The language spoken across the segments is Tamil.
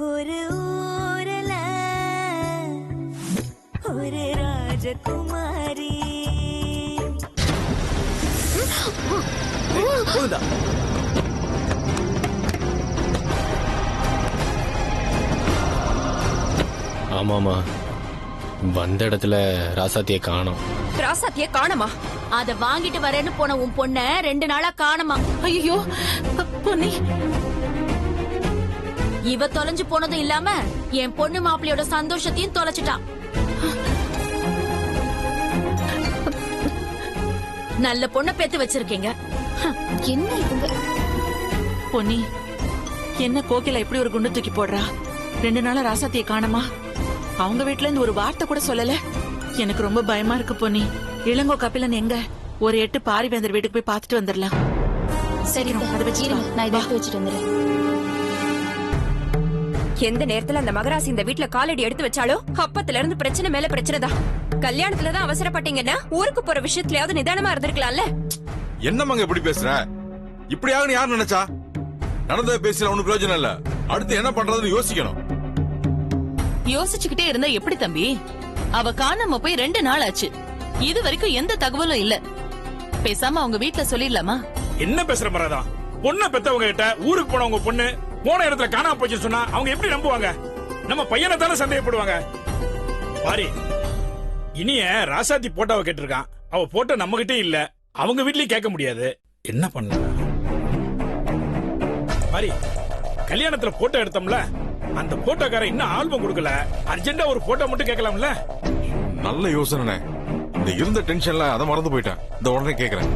ஒரு ஊரல ஒரு ராஜகுமாரி. ஆமாமா, வந்த இடத்துல ராசாத்திய காணோம். ராசாத்திய காணமா? அத வாங்கிட்டு வரேன்னு போன உன் பொண்ண 2 நாளா காணமா. ஐயோ பொன்னி, இவ தொலைஞ்சு போனதும் இல்லாம என் பொண்ணு மாப்பிள்ளையோட சந்தோஷத்தையும் தொலைச்சிட்டா. நல்ல பொண்ண பெத்து வச்சிருக்கீங்க. என்ன இவங்க? பொன்னி, என்ன கோகிலா இப்படி ஒரு குண்டு தூக்கி போடுறா? 2 நாளா ராசாத்திய காணமா? அவங்க வீட்ல இருந்து ஒரு வார்த்தை கூட சொல்லல. எனக்கு ரொம்ப பயமா இருக்கு பொன்னி. இளங்கோ கபிலன் எங்க? ஒரு 8 பாரிவேந்தர் வீட்டுக்கு போய் பாத்துட்டு வந்துடலாம். சரி, அதை வச்சு நான் இதை வச்சுட்டு வந்துடுறேன். எந்த நேரத்துல அந்த மகராசி இந்த வீட்ல காலடி எடுத்து வச்சாலோ அப்பத்துல இருந்து பிரச்சனை மேல பிரச்சனை தான். கல்யாணத்துலதான் அவசரப்பட்டீங்கன்னா ஊருக்கு போற விஷயத்துலயாவது நிதானமா இருந்திருக்கலாம்ல. என்னமாங்க இப்படி பேசுற? இப்படி ஆகுன்னு யார் நினைச்சா? நடந்ததை பேசல, ஒண்ணு பிரயோஜனம் இல்ல. அடுத்து என்ன பண்றதுன்னு யோசிக்கணும். யோசிச்சுக்கிட்டே இருந்தா எப்படி தம்பி? அவ காணாம போய் 2 நாள் ஆச்சு. இது வரைக்கும் எந்த தகவலும் இல்ல. பேசாம அவங்க வீட்ல சொல்லிடலாமா? என்ன பேசுற மரதா? பொண்ணை பெத்தவங்க கிட்ட ஊருக்கு போனவங்க பொண்ணு போன இடத்துல காணாம போச்சுன்னு சொன்னா அவங்க எப்படி நம்புவாங்க? நம்ம பையனை தானே சந்தேகப்படுவாங்க. பாரி, இனிய ராசாத்தி போட்டோவை கேட்டிருக்கான். அவ போட்டோ நம்ம கிட்டே இல்ல, அவங்க வீட்லயும் கேட்க முடியாது. என்ன பண்ண? பாரி, கல்யாணத்துல போட்டோ எடுத்தோம்ல, அந்த போட்டோக்கார இன்னும் ஆல்பம் கொடுக்கல. அர்ஜென்டா ஒரு போட்டோ மட்டும் கேட்கலாம்ல. நல்ல யோசனை. இந்த இருந்த டென்ஷன்ல அதை மறந்து போயிட்டேன். இந்த உடனே கேக்குறேன்.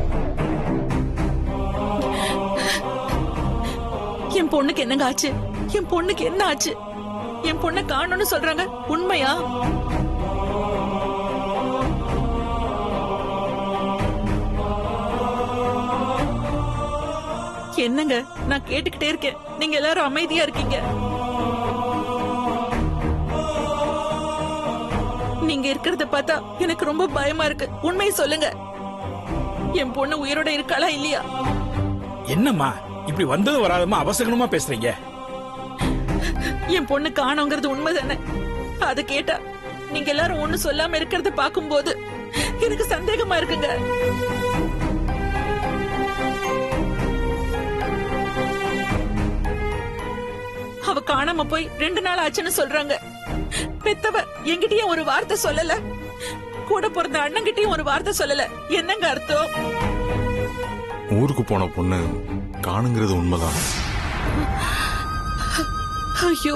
என் பொண்ணுக்கு என்னங்க ஆச்சு? என் பொண்ணுக்கு என்ன ஆச்சு? என் பொண்ணை காணோம்னு சொல்றாங்க, உண்மையா? என்னங்க, நான் கேட்டுக்கிட்டே இருக்கேன், நீங்க எல்லாரும் அமைதியா இருக்கீங்க. நீங்க இருக்கிறத பார்த்தா எனக்கு ரொம்ப பயமா இருக்கு. உண்மையை சொல்லுங்க, என் பொண்ணு உயிரோட இருக்காளா இல்லையா? என்னம்மா இப்படி வந்தது வராதமா அவசரமா பேசுறீங்க? என் பொண்ணு காணோங்கிறது உண்மைதானே? அது கேட்டா நீங்க எல்லாரும் ஒண்ணு சொல்லாம இருக்கிறத பாக்கும்போது எனக்கு சந்தேகமா இருக்குங்க. அவ காணாம போய் 2 நாள் ஆச்சுன்னு சொல்றாங்க. பெத்தவ என்கிட்டயும் ஒரு வார்த்தை சொல்லல, கூட பிறந்த அண்ணன்கிட்டயும் ஒரு வார்த்தை சொல்லல. என்னங்க அர்த்தம்? ஊருக்கு போன பொண்ணு காணுங்கிறது உண்மைதான். ஐயோ,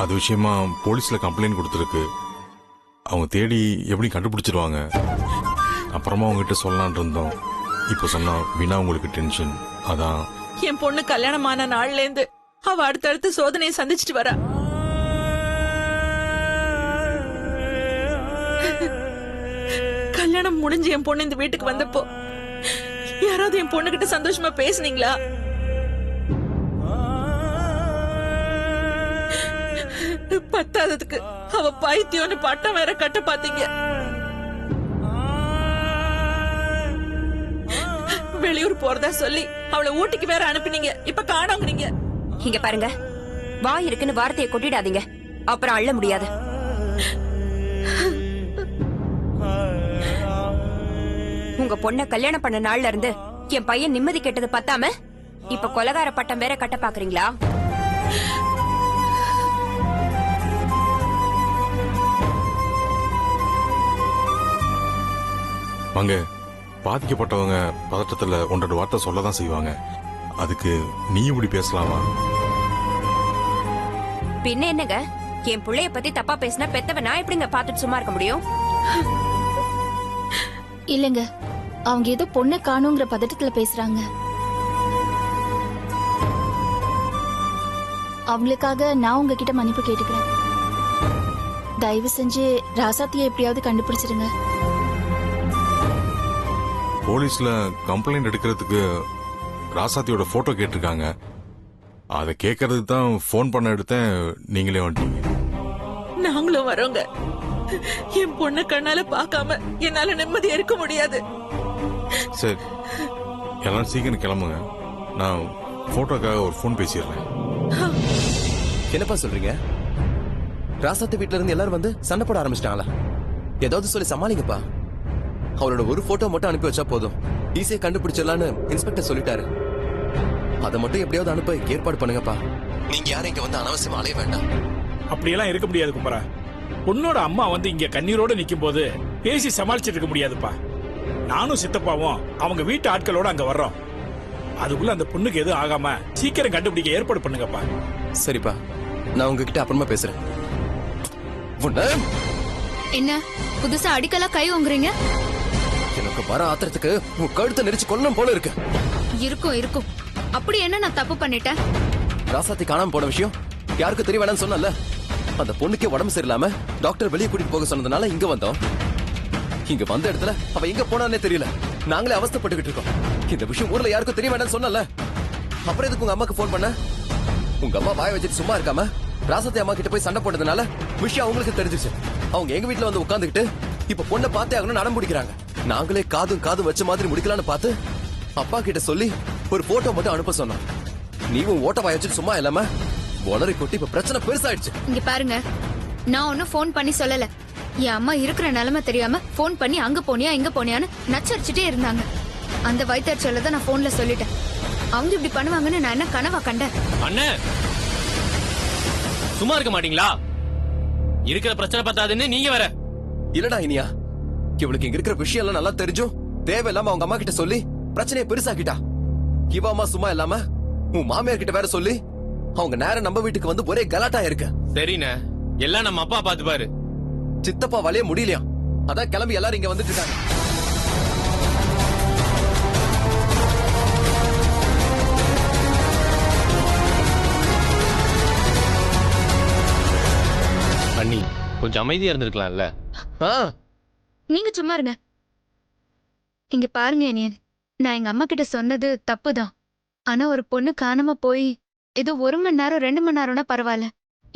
அது விஷயமா போலீஸ்ல கம்ப்ளைண்ட் கொடுத்துருக்கு. அவங்க தேடி எப்படி கண்டுபிடிச்சிருவாங்க. அப்புறமா அவங்ககிட்ட சொல்லலான் இருந்தோம். இப்ப சொன்னா வீணா உங்களுக்கு டென்ஷன். அதான். என் பொண்ணு கல்யாணமான நாள்ல இருந்து அவ அடுத்தடுத்து சோதனையை சந்திச்சுட்டு வரா. கல்யாணம் முடிஞ்சு என் பொண்ணு இந்த வீட்டுக்கு வந்தப்போ யாராவது என் பொண்ணு கிட்ட சந்தோஷமா பேசுனீங்களா? பத்தாததுக்கு அவ பைத்தியம்னு பட்டம் வேற கட்ட பாத்தீங்க. வெளியூர் போறதா சொல்லி அவளை ஊட்டிக்கு வேற அனுப்பினீங்க. இப்ப காணோங்கிறீங்க. இங்க பாருங்க, வாய் இருக்குன்னு வார்த்தையை கொட்டிடாதீங்க, அப்புறம் அள்ள முடியாது. உங்க பொண்ண கல்யாணம் பண்ண நாள்ல இருந்து என் பையன் நிம்மதி கெட்டது பத்தாம இப்ப கொலகார பட்டம் வேற கட்ட பாக்குறீங்களா? வாங்க, பாதிக்கப்பட்டவங்க பதட்டத்துல 1-2 வார்த்தை சொல்லதான் செய்வாங்க. அதுக்கு நீ இப்படி பேசலாமா? பின்ன என்னங்க, என் பிள்ளைய பத்தி தப்பா பேசினா பெத்தவ நான் எப்படிங்க பாத்துட்டு சும்மா இருக்க முடியும்? இல்லங்க, அவங்க ஏதோ பொண்ணை காணுங்கிற பதட்டத்துல பேசுறாங்க. அவங்களுக்காக நான் உங்ககிட்ட மன்னிப்பு கேட்டுக்கிறேன். தயவு செஞ்சு ராசாத்தியை எப்படியாவது கண்டுபிடிச்சிருங்க. போலீஸ்ல கம்ப்ளைண்ட் எடுக்கிறதுக்கு ராசாத்தியோட போட்டோ கேட்டிருக்காங்க. அதை கேட்கறதுக்கு தான் போன் பண்ண எடுத்தேன். நீங்களே வந்துட்டீங்க. நாங்களும் வரோங்க. என் பொண்ண கண்ணால பார்க்காம என்னால நிம்மதியா இருக்க முடியாது. சரி, எல்லாரும் சீக்கிரம் கிளம்புங்க. நான் போட்டோக்காக ஒரு ஃபோன் பேசிடுறேன். என்னப்பா சொல்றீங்க? ராசாத்தி வீட்ல இருந்து எல்லாரும் வந்து சண்டை போட ஆரம்பிச்சிட்டாங்களா? ஏதாவது சொல்லி சமாளிங்கப்பா. அவளோட ஒரு போட்டோ மட்டும் அனுப்பி வச்சா போதும், ஈஸியா கண்டுபிடிச்சிடலான்னு இன்ஸ்பெக்டர் சொல்லிட்டாரு. அதை மட்டும் எப்படியாவது அனுப்ப ஏற்பாடு பண்ணுங்கப்பா. நீங்க யாரும் இங்க வந்து அனாவசியமா அலைய வேண்டாம். அப்படியெல்லாம் இருக்க முடியாது குமரா. பொண்ணோட அம்மா வந்து இங்க கண்ணீரோட நிக்கும் போது பேசி சமாளிச்சிட்டு இருக்க முடியாதுப்பா. நானும் சித்தப்பாவும் அவங்க வீட்டு ஆட்களோட அங்க வர்றோம். அதுக்குள்ள அந்த பொண்ணுக்கு எதுவும் ஆகாம சீக்கிரம் கண்டுபிடிக்க ஏற்பாடு பண்ணுங்கப்பா. சரிப்பா, நான் உங்ககிட்ட அப்புறமா பேசுறேன். என்ன புதுசா அடிக்கலாம் கை வாங்குறீங்க? எனக்கு வர ஆத்திரத்துக்கு உன் கழுத்தை நெரிச்சு கொல்லணும் போல இருக்கு. இருக்கும் இருக்கும். அப்படி என்ன நான் தப்பு பண்ணிட்டேன்? ராசாத்தி காணாம போன விஷயம் யாருக்கு தெரிய வேணாம்னு சொன்னல. அந்த பொண்ணுக்கே உடம்பு சரியில்லாம டாக்டர் வெளியே கூட்டிட்டு போக சொன்னதுனால இங்க வந்தோம். இங்க வந்த இடத்துல அவ எங்க போனானே தெரியல. நாங்களே அவஸ்தைப்பட்டுக்கிட்டு இருக்கோம். இந்த விஷயம் ஊர்ல யாருக்கும் தெரிய வேண்டாம்னு சொன்னல. அப்புறம் எதுக்கு உங்க அம்மாக்கு போன் பண்ண? உங்க அம்மா வாய வச்சுட்டு சும்மா இருக்காம ராசாத்தி அம்மா கிட்ட போய் சண்டை போட்டதுனால விஷயம் அவங்களுக்கு தெரிஞ்சிச்சு. அவங்க எங்க வீட்டுல வந்து உட்காந்துக்கிட்டு இப்ப பொண்ணை பார்த்தே ஆகணும் நடம் முடிக்கிறாங்க. நாங்களே காதும் வச்ச மாதிரி முடிக்கலான்னு பார்த்து அப்பா கிட்ட சொல்லி ஒரு போட்டோ மட்டும் அனுப்ப சொன்னோம். நீவும் ஓட்ட வாய வச்சுட்டு சும்மா இல்லாம உளறி கொட்டி இப்ப பிரச்சனை பெருசாயிடுச்சு. இங்க பாருங்க, நான் ஒன்னும் போன் பண்ணி சொல்லல. என் அம்மா இருக்கிற நிலைமை தெரியாம போன் பண்ணி அங்க போனியா இங்க போனியான்னு நச்சரிச்சுட்டே இருந்தாங்க. அந்த வயிற்றுச்சல தான் நான் போன்ல சொல்லிட்டேன். அவங்க இப்படி பண்ணுவாங்கன்னு நான் என்ன கனவா கண்டேன்? அண்ணே சும்மா இருக்க மாட்டீங்களா? இருக்கிற பிரச்சனை பத்தாதுன்னு நீங்க வேற. இல்லடா இனியா, இவளுக்கு இங்க இருக்கிற விஷயம் எல்லாம் நல்லா தெரிஞ்சும் தேவையில்லாம அவங்க அம்மா கிட்ட சொல்லி பிரச்சனையை பெருசாக்கிட்டா. இவ அம்மா சும்மா இல்லாம உன் மாமியார் கிட்ட வேற சொல்லி அவங்க நேரம் நம்ம வீட்டுக்கு வந்து ஒரே கலாட்டா இருக்கு. சரிண்ணே, எல்லாம் நம்ம அப்பா பாத்து பாரு. சித்தப்பா வலைய முடியலையா, அதான் கிளம்பி எல்லாரும் இங்க வந்துட்டு இருக்காங்க. அண்ணி கொஞ்சம் அமைதியா இருந்திருக்கலாம்ல. நீங்க சும்மா இருங்க. இங்க பாருங்க அனியன், நான் எங்க அம்மா கிட்ட சொன்னது தப்புதான். ஆனா ஒரு பொண்ணு காணாம போய் ஏதோ 1 மணி நேரம் 2 மணி நேரம்னா பரவாயில்ல,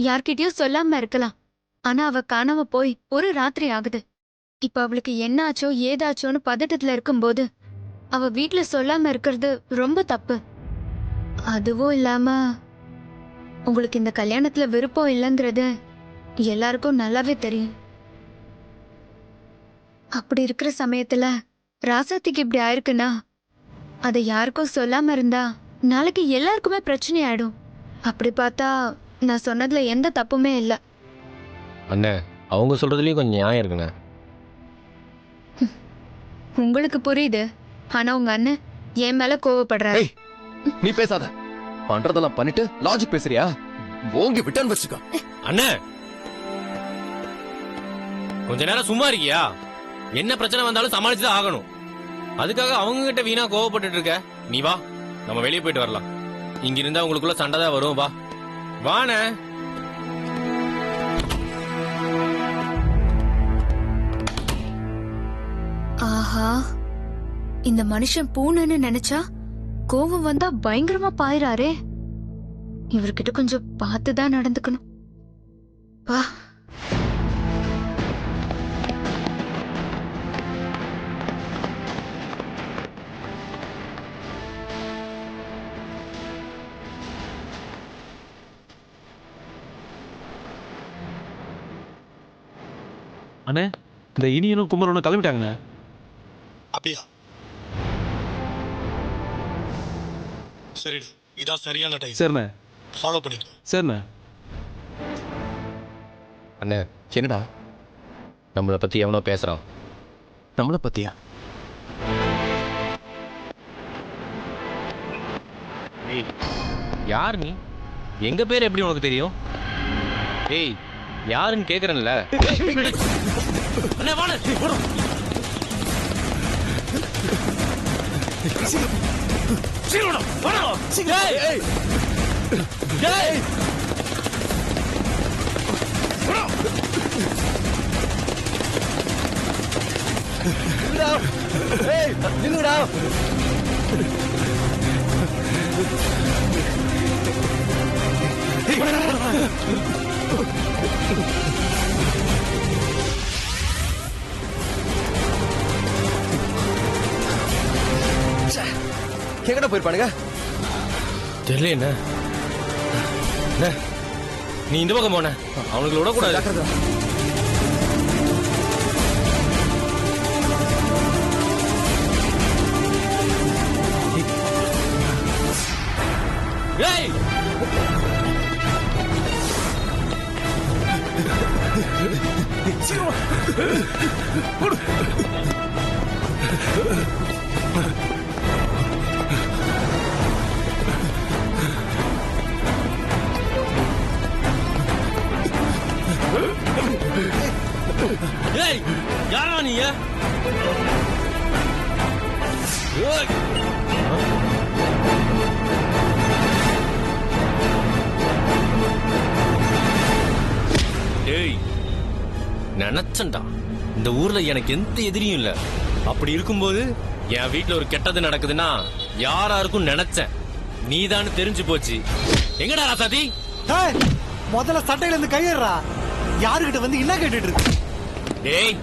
யார்கிட்டயும் சொல்லாம இருக்கலாம். ஆனா அவ காணாம போய் ஒரு ராத்திரி ஆகுது. இப்ப அவளுக்கு என்ன ஆச்சோ ஏதாச்சோன்னு பதட்டத்துல இருக்கும்போது அவ வீட்டுல சொல்லாம இருக்கிறது ரொம்ப தப்பு. அதுவும் இல்லாம உங்களுக்கு இந்த கல்யாணத்துல விருப்பம் இல்லைங்கிறது எல்லாருக்கும் நல்லாவே தெரியும். அப்படி இருக்கிற சமயத்துல ராசாத்திக்கு இப்படி ஆயிருக்குன்னா அதை யாருக்கும் சொல்லாம இருந்தா நாளைக்கு எல்லாருக்குமே பிரச்சனை ஆயிடும். அப்படி பார்த்தா நான் சொன்னதுல எந்த தப்புமே இல்ல. அண்ணே அவங்க சொல்றதுலயும் கொஞ்சம் நியாயம் இருக்குண்ணே. உங்களுக்கு புரியுது, ஆனா உங்க அண்ணன் என் மேல கோவப்படுறாரு. நீ பேசாத. பண்றதெல்லாம் பண்ணிட்டு லாஜிக் பேசுறியா? ஓங்கி விட்டான்னு வச்சுக்கோ. அண்ணே கொஞ்ச நேரம் சும்மா இருக்கியா? என்ன பிரச்சனை வந்தாலும் சமாளிச்சுதான் ஆகணும். அதுக்காக அவங்க கிட்ட வீணா கோவப்பட்டு இருக்க. நீ வா, நம்ம வெளியே போயிட்டு வரலாம். இங்க இருந்தா உங்களுக்குள்ள சண்டை தான் வரும். வா வாண்ணே. ஆஹா, இந்த மனுஷன் பூனைன்னு நினைச்சா கோவம் வந்தா பயங்கரமா பாயிறாரே. இவர்கிட்ட கொஞ்சம் பார்த்துதான் நடந்துக்கணும். வா. அண்ணே, இந்த இனியனும் குமரனும் கிளம்பிட்டாங்க. அப்படியா? சரி, இதான் சரியான டைம். சரிண்ணே. ஃபாலோ பண்ணி. சரிண்ணே. அண்ணே என்னடா நம்மளை பத்தி எவனோ பேசுறான்? நம்மளை பத்தியா? யார் நீ? எங்க பேர் எப்படி உனக்கு தெரியும்? ஏய் யாருன்னு கேக்குறேன்ல. அண்ணே வாண எங்கடா போயிருப்பானுங்க? தெரியல என்ன அண்ணே, நீ இந்த பக்கம் போன அவனுக்கு விடக்கூடாது. ஏய் ஏய் யாரா நீ? ஏய் ஏய் நினைச்சண்டா இந்த ஊர்ல எனக்கு எந்த எதிரியும் இல்ல. அப்படி இருக்கும்போது என் வீட்டுல ஒரு கெட்டது நடக்குதுன்னா யாராருக்கும் நினைச்சேன், நீதான்னு தெரிஞ்சு போச்சு. எங்கடா ராசாதி? முதல்ல சட்டையில இருந்து கையறா. யாருகிட்ட வந்து என்ன கேட்டுட்டு இருக்கு? டேய்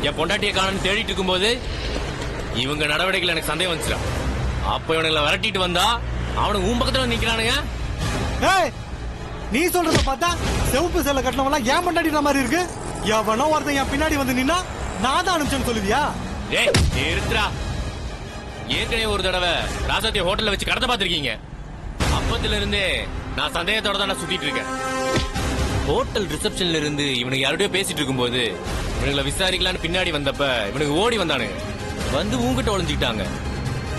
என் பொண்டாட்டிய காணன்னு தேடிட்டு இருக்கும்போது இவங்க நடவடிக்கைகள் எனக்கு சந்தேகம் வந்துச்சுடா. அப்ப இவனுங்களை விரட்டிட்டு வந்தா அவனுக்கு ஊம்பக்கத்துல நிக்கிறானுங்க. நீ சொல்றத பார்த்தா செவப்பு செல்ல கட்டினவெல்லாம் ஏன் பொண்டாட்டின மாதிரி இருக்கு. எவனோ ஒருத்தன் என் பின்னாடி வந்து நின்னா நான் தான் அனுப்பிச்சேன்னு சொல்லுவியா? டேய் நிறுத்துடா. ஏற்கனவே ஒரு தடவை ராசாத்திய ஹோட்டல்ல வச்சு கடத்த பாத்திருக்கீங்க. அப்பத்துல இருந்தே நான் சந்தேகத்தோட தான் சுத்திட்டு இருக்கேன். ஹோட்டல் ரிசப்ஷன்ல இருந்து இவனுக்கு யாரோடய பேசிட்டு இருக்கும்போது இவனுங்களை விசாரிக்கலான்னு பின்னாடி வந்தப்ப இவனுக்கு ஓடி வந்தானுங்க. வந்து உங்ககிட்ட ஒளிஞ்சுக்கிட்டாங்க.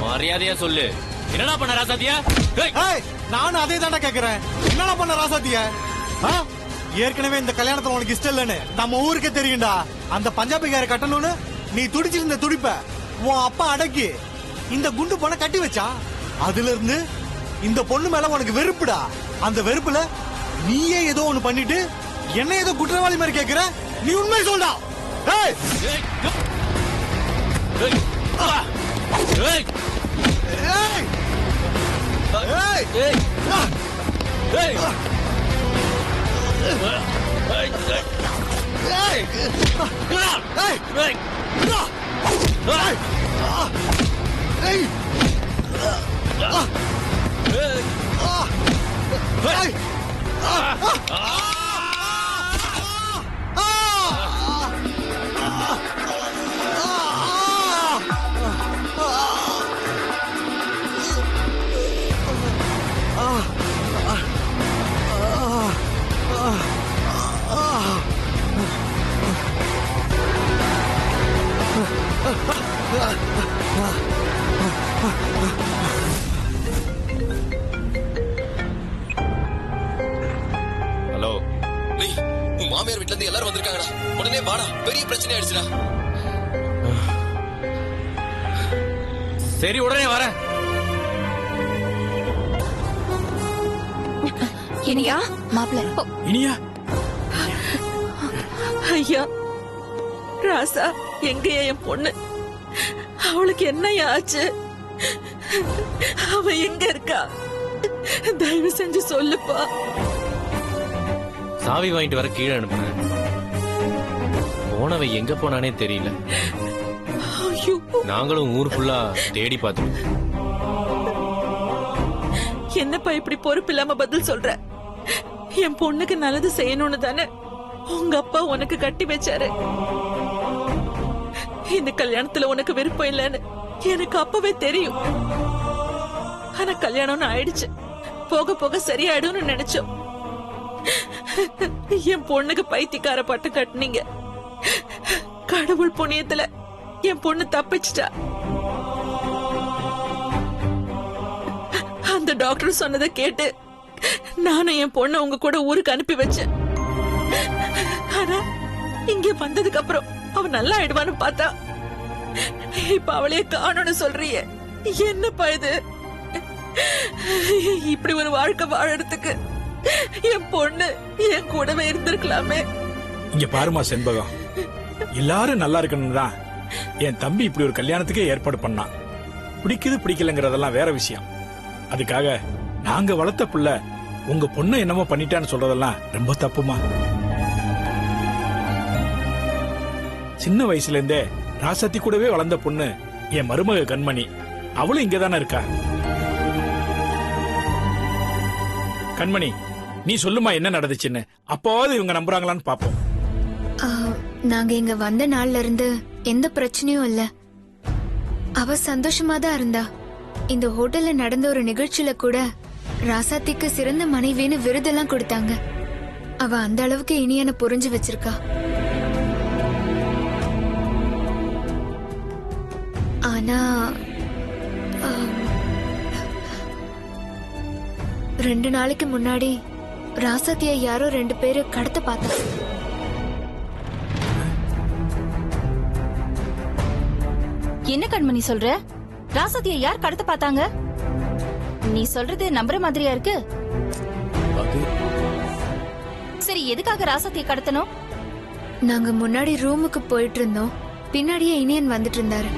மரியாதையா சொல்லு, என்னடா பண்ண ராசாத்தியா? நானும் அதே தாண்டா கேக்குறேன். என்னடா பண்ண ராசாத்திய? ஏற்கனவே இந்த கல்யாணத்துல உனக்கு இஷ்டம் இல்லன்னு நம்ம ஊருக்கே தெரியும்டா. அந்த பஞ்சாபிக்கார கட்டணும்னு நீ துடிச்சிருந்த துடிப்ப உன் அப்பா அடக்கி இந்த குண்டு பொண்ணை கட்டி வச்சா. அதுல இருந்து இந்த பொண்ணு மேல உனக்கு வெறுப்புடா. அந்த வெறுப்புல நீயே ஏதோ ஒண்ணு பண்ணிட்டு என்ன ஏதோ குற்றவாளி மாதிரி கேக்குற. நீ உண்மை சொல்டா. ஹலோ, உன் மாமியார் வீட்ல இருந்து எல்லாரும் வந்திருக்காங்கடா. உடனே வாடா, பெரிய பிரச்சனை ஆயிடுச்சுடா. சரி உடனே வரேன். இனியா மாப்பிள்ள இனியா ஐயா ராசா எங்கயா என் பொண்ணு? அவளுக்கு என்னையா ஆச்சு? அவ எங்க இருக்கா? தயவு செஞ்சு சொல்லுப்பா. சாவி வாங்கிட்டு வர கீழே அனுப்புறேன். போனவை எங்க போனானே தெரியல. நாங்களும் ஊர் ஃபுல்லா தேடி பார்த்தோம். என்னப்பா இப்படி பொறுப்பு இல்லாம பதில் சொல்ற? என் பொண்ணுக்கு நல்லது செய்யணும்னு தானே உங்க அப்பா உனக்கு கட்டி வச்சாரு. இந்த கல்யாணத்துல உனக்கு விருப்பம் இல்லைன்னு எனக்கு அப்பவே தெரியும். ஆனா கல்யாணம்னு ஆயிடுச்சு. போக போக சரியாயிடும்னு நினைச்சோம். என் பொண்ணுக்கு பைத்தியக்கார பட்டு கட்டுனீங்க. கடவுள் புண்ணியத்துல என் பொண்ணு தப்பிச்சிட்டா. அந்த டாக்டர் சொன்னதை கேட்டு நானும் என் பொண்ணை உங்க கூட ஊருக்கு அனுப்பி வச்சேன். ஆனா இங்க வந்ததுக்கு அப்புறம் அவ நல்லா ஆயிடுவான்னு பார்த்தா இப்ப அவளையே காணும்னு சொல்றியே. என்னப்பா இது? இப்படி ஒரு வாழ்க்கை வாழறதுக்கு என் பொண்ணு என் கூடவே இருந்திருக்கலாமே. இங்க பாருமா செண்பகம், எல்லாரும் நல்லா இருக்கணும் தான் என் தம்பி இப்படி ஒரு கல்யாணத்துக்கே ஏற்பாடு பண்ணான். பிடிக்குது பிடிக்கலங்கிறதெல்லாம் வேற விஷயம். அதுக்காக நாங்க வளர்த்த புள்ள உங்க பொண்ணு என்னமோ பண்ணிட்டான்னு சொல்றதெல்லாம் ரொம்ப தப்புமா. சின்ன வயசுல இருந்தே ராசாத்தி கூடவே வளர்ந்த பொண்ணு என் மருமக கண்மணி. அவளும் இங்கதானே இருக்கா. கண்மணி நீ சொல்லுமா என்ன நடந்துச்சுன்னு, அப்போது இவங்க நம்புறாங்களான்னு பாப்போம். நாங்க இங்க வந்த நாள்ல இருந்து எந்த பிரச்சனையும் இல்ல. அவ சந்தோஷமா தான் இருந்தா. இந்த ஹோட்டல்ல நடந்த ஒரு நிகழ்ச்சியில கூட ராசாத்திக்கு சிறந்த மனைவின்னு விருதெல்லாம் கொடுத்தாங்க. அவ அந்த அளவுக்கு இனியனை புரிஞ்சு வச்சிருக்கா. ஆனா 2 நாளைக்கு முன்னாடி ராசாத்திய யாரோ 2 பேரு கடத்த பார்த்தாங்க. என்ன கண்மணி சொல்ற? ராசாத்திய யார் கடத்த பார்த்தாங்க? நீ சொல்றது நம்புற மாதிரியா இருக்கு? சரி, எதுக்காக ராசாத்திய கடத்தணும்? நாங்க முன்னாடி ரூமுக்கு போயிட்டு இருந்தோம். பின்னாடியே இனியன் வந்துட்டு இருந்தாரு.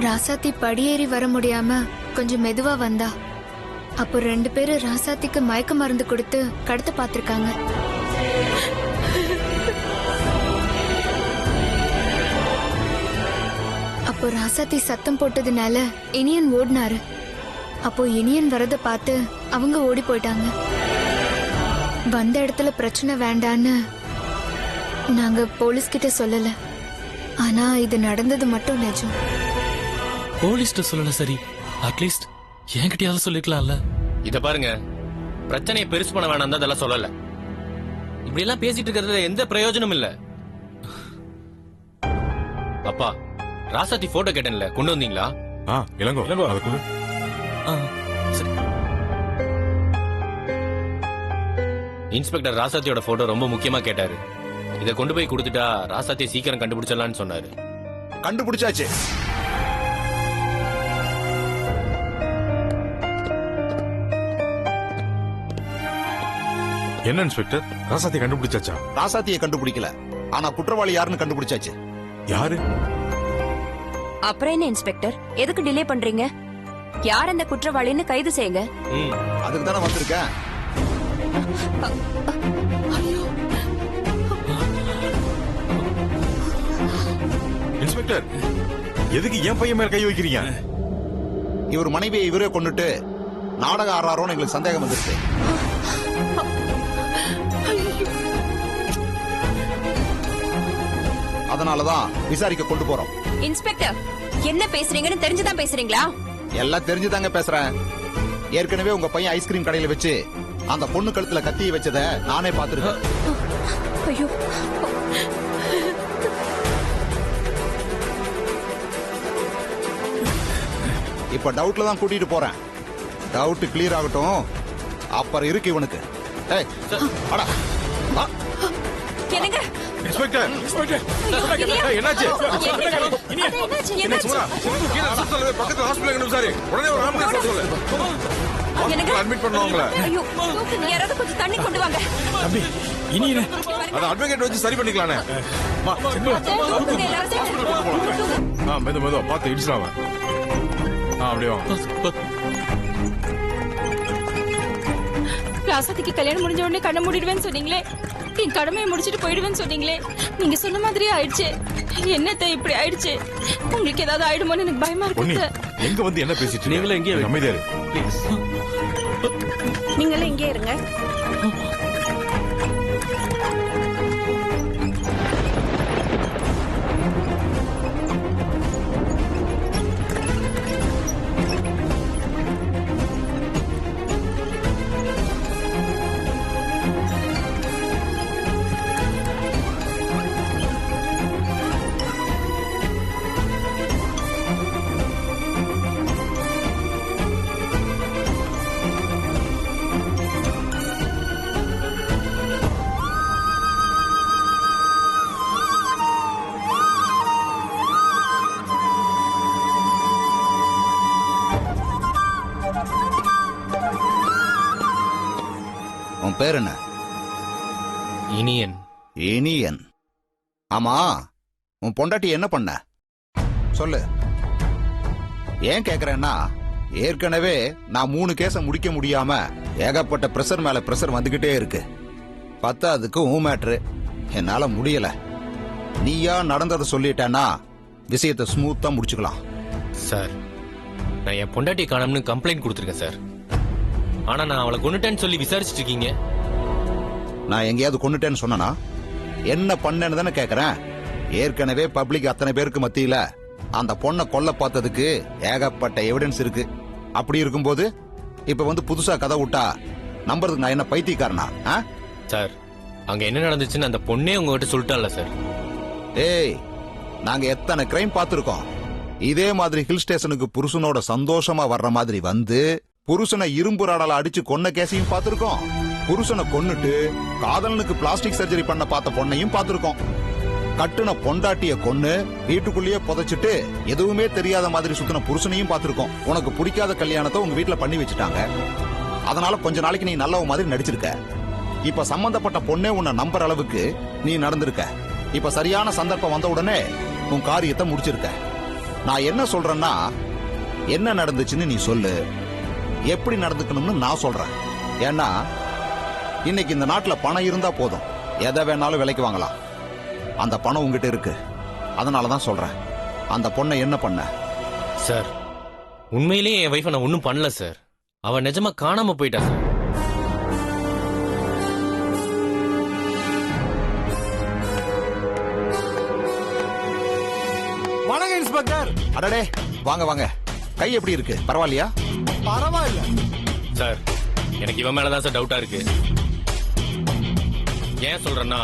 ராசாத்தி படியேறி வர முடியாம கொஞ்சம் மெதுவா வந்தா. அப்போ 2 பேரு ராசாத்திக்கு மயக்க மருந்து கொடுத்து கடத்த பார்த்திருக்காங்க. அப்போ ராசாத்தி சத்தம் போட்டதுனால இனியன் ஓடினாரு. அப்போ இனியன் வரத பார்த்து அவங்க ஓடி போயிட்டாங்க. வந்த இடத்துல பிரச்சனை வேண்டான்னு நாங்க போலீஸ் கிட்ட சொல்லல. ஆனா இது நடந்தது மட்டும் நிஜம். போலீஸ்ட சொல்லல, சரி அட்லீஸ்ட் என்கிட்டயாவது சொல்லிக்கலாம்ல. இத பாருங்க, பிரச்சனையை பெருசு பண்ண வேணாம் தான் அதெல்லாம் சொல்லல. இப்படி எல்லாம் பேசிட்டு இருக்கிறதுல எந்த பிரயோஜனம் இல்ல. அப்பா, ராசாத்தி போட்டோ கேட்டேன்ல, கொண்டு வந்தீங்களா? இளங்கோ அதை கொடு. இன்ஸ்பெக்டர் ராசாத்தியோட போட்டோ ரொம்ப முக்கியமா கேட்டாரு. இத கொண்டு போய் கொடுத்துட்டா ராசாத்தியை சீக்கிரம் கண்டுபிடிச்சிடலாம்னு சொன்னாரு. கண்டுபிடிச்சாச்சு. என்ன இன்ஸ்பெக்டர், ராசாத்தியை கண்டுபிடிச்சாச்சா? ராசாத்தியை கண்டுபிடிக்கல, ஆனா குற்றவாளி யாருன்னு கண்டுபிடிச்சாச்சு. யாரு? அப்புறம் என்ன இன்ஸ்பெக்டர், எதுக்கு டிலே பண்றீங்க? யார் அந்த குற்றவாளின்னு கைது செய்யுங்க. அதுக்கு தானே வந்திருக்கேன். இன்ஸ்பெக்டர், எதுக்கு என் பையன் மேல கை வைக்கிறீங்க? இவர் மனைவியை இவரே கொண்டுட்டு நாடகம் ஆடுறாரோன்னு எங்களுக்கு சந்தேகம் வந்துருச்சு. அதனாலதான் விசாரிக்க கொண்டு போறோம். இன்ஸ்பெக்டர், என்ன பேசுறீங்கன்னு தெரிஞ்சுதான் பேசுறீங்களா? எல்லாம் தெரிஞ்சுதாங்க பேசுறேன். ஏற்கனவே உங்க பையன் ஐஸ்கிரீம் கடையில வச்சு அந்த பொண்ணு கழுத்துல கத்தியை வச்சத நானே பாத்துருக்கேன். ஐயோ, இப்ப டவுட்ல தான் கூட்டிட்டு போறேன். டவுட் கிளியர் ஆகட்டும், அப்புறம் இருக்கு இவனுக்கு. ஏய், வாடா. வா. என்னங்க இன்ஸ்பெக்டர், என்னாச்சு? என்ன சும்மா கீழே சுத்தல பக்கத்துல ஹாஸ்பிடல் கொண்டு சாரி. உடனே ஒரு ஆம்புலன்ஸ் சொல்லு. அட்மிட் பண்ணுவாங்களா? ஐயோ, யாராவது கொஞ்சம் தண்ணி கொண்டு வாங்க. தம்பி, இனியனே அத அட்வொகேட் வச்சு சரி பண்ணிக்கலானே. வா. மெது பார்த்து இடிச்சிடாம. அப்படியே வா. ராசாத்திக்கு கல்யாணம் முடிஞ்ச உடனே கண்ணை மூடிடுவேன்னு சொன்னீங்களே, என் கடமையை முடிச்சிட்டு போயிடுவேன்னு சொன்னீங்களே, நீங்க சொன்ன மாதிரியே ஆயிடுச்சு. என்னத்த இப்படி ஆயிடுச்சு? உங்களுக்கு ஏதாவது ஆயிடுமோன்னு எனக்கு பயமா இருக்கு. எங்க வந்து என்ன பேசிட்டு? நீங்களும் எங்கே அமைதியா இரு. நீங்களும் இங்கே இருங்க. உன் பேர் என்ன? இனியன். இனியன். ஆமா, உன் பொண்டாட்டி என்ன பண்ண சொல்லு. ஏன் கேக்குறேன்னா, ஏற்கனவே நான் 3 கேஸ முடிக்க முடியாம ஏகப்பட்ட பிரஷர் மேல பிரஷர் வந்துகிட்டே இருக்கு. பத்தாவதுக்கு உன் மேட்ரு என்னால முடியல. நீயா நடந்ததை சொல்லிட்டேன்னா விஷயத்தை ஸ்மூத்தா முடிச்சுக்கலாம். சார், நான் என் பொண்டாட்டி காணோம்னு கம்ப்ளைண்ட் கொடுத்துருக்கேன் சார். ஆனா நான் அவளை கொன்னுட்டேன்னு சொல்லி விசாரிச்சுட்டு இருக்கீங்க. நான் எங்கேயாவது கொண்டுட்டேன்னு சொன்னனா? என்ன பண்ணேன்னு தானே கேக்குறேன். ஏற்கனவே பப்ளிக் அத்தனை பேருக்கு மத்தியில அந்த பொண்ணை கொல்ல பார்த்ததுக்கு ஏகப்பட்ட எவிடன்ஸ் இருக்கு. அப்படி இருக்கும்போது இப்ப வந்து புதுசா கதை விட்டா நம்புறதுக்கு நான் என்ன பைத்தியக்காரனா? சார், அங்க என்ன நடந்துச்சுன்னு அந்த பொண்ணே உங்ககிட்ட சொல்லிட்டால சார். ஏய், நாங்க எத்தனை கிரைம் பார்த்திருக்கோம். இதே மாதிரி ஹில் ஸ்டேஷனுக்கு புருஷனோட சந்தோஷமா வர்ற மாதிரி வந்து புருஷனை இரும்பு ராடால அடிச்சு கொன்ன கேஸையும் பார்த்திருக்கோம். புருஷனை கொன்னுட்டு காதலனுக்கு பிளாஸ்டிக் சர்ஜரி பண்ண பார்த்த பொண்ணையும் பார்த்திருக்கோம். கட்டுன பொண்டாட்டிய கொன்னு வீட்டுக்குள்ளேயே புதைச்சிட்டு எதுவுமே தெரியாத மாதிரி சுத்தின புருஷனையும் பார்த்திருக்கோம். உனக்கு பிடிக்காத கல்யாணத்தை உங்க வீட்டுல பண்ணி வச்சுட்டாங்க. அதனால கொஞ்ச நாளைக்கு நீ நல்லவ மாதிரி நடிச்சிருக்க. இப்ப சம்பந்தப்பட்ட பொண்ணே உன்னை நம்புற அளவுக்கு நீ நடந்திருக்க. இப்ப சரியான சந்தர்ப்பம் வந்த உடனே உன் காரியத்தை முடிச்சிருக்க. நான் என்ன சொல்றேன்னா, என்ன நடந்துச்சுன்னு நீ சொல்லு, எப்படி நடந்துக்கணும்னு நான் சொல்றேன். ஏன்னா இன்னைக்கு இந்த நாட்டுல பணம் இருந்தா போதும், எதை வேணாலும் விலைக்கு வாங்கலாம். அந்த பணம் உங்ககிட்ட இருக்கு. அதனாலதான் சொல்றேன், அந்த பொண்ணை என்ன பண்ண? சார், உண்மையிலேயே என் வைஃபை நான் ஒன்னும் பண்ணல சார். அவ நிஜமா காணாம போயிட்டா சார். வணக்கம் இன்ஸ்பெக்டர். அடடே, வாங்க வாங்க. கை எப்படி இருக்கு? பரவாயில்லையா? பரவாயில்ல சார். எனக்கு இவன் மேலதான் சார் டவுட்டா இருக்கு. ஏன் சொல்றேன்னா,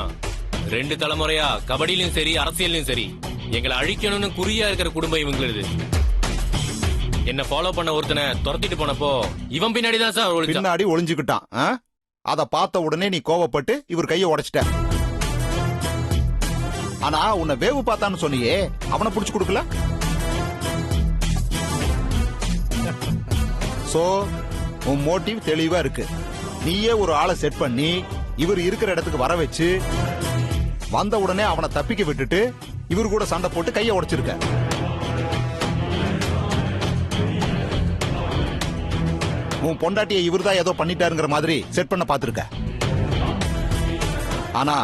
2 தலைமுறையா கபடியிலும் சரி அரசியலும் சரி எங்களை அழிக்கணும்னு குறியா இருக்கிற குடும்பம் இவங்களுது. என்ன ஃபாலோ பண்ண ஒருத்தனை துரத்திட்டு போனப்போ இவன் பின்னாடிதான் சார் பின்னாடி ஒளிஞ்சுக்கிட்டான். அத பார்த்த உடனே நீ கோவப்பட்டு இவர் கைய உடைச்சிட்ட. ஆனா உன்னை வேவு பார்த்தான்னு சொன்னியே, அவனை புடிச்சு கொடுக்கல. சோ உன் மோட்டிவ் தெளிவா இருக்கு. நீயே ஒரு ஆளை செட் பண்ணி இவர் இருக்கிற இடத்துக்கு வர வச்சு வந்த உடனே அவனை தப்பிக்க விட்டுட்டு இவர் கூட சண்டை போட்டு கைய உடைச்சிருக்க. உன் பொண்டாட்டியை இவர் தான் ஏதோ பண்ணிட்டாருங்கிற மாதிரி செட் பண்ண பாத்துருக்க. ஆனா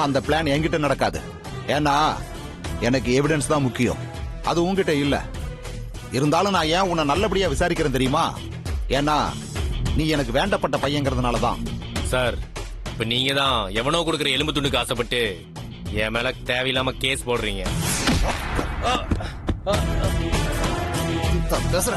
அந்த பிளான் என்கிட்ட நடக்காது. ஏன்னா எனக்கு எவிடன்ஸ் தான் முக்கியம், அது உன்கிட்ட இல்ல. இருந்தாலும் நான் ஏன் உன்னை நல்லபடியா விசாரிக்கிறேன் தெரியுமா? ஏன்னா நீ எனக்கு வேண்டப்பட்ட பையங்கிறதுனாலதான். சார், இப்ப நீங்க தான் எவனோ கொடுக்கிற எலும்பு துண்டுக்கு ஆசைப்பட்டு என் மேல தேவையில்லாம கேஸ் போடுறீங்க. பேசுற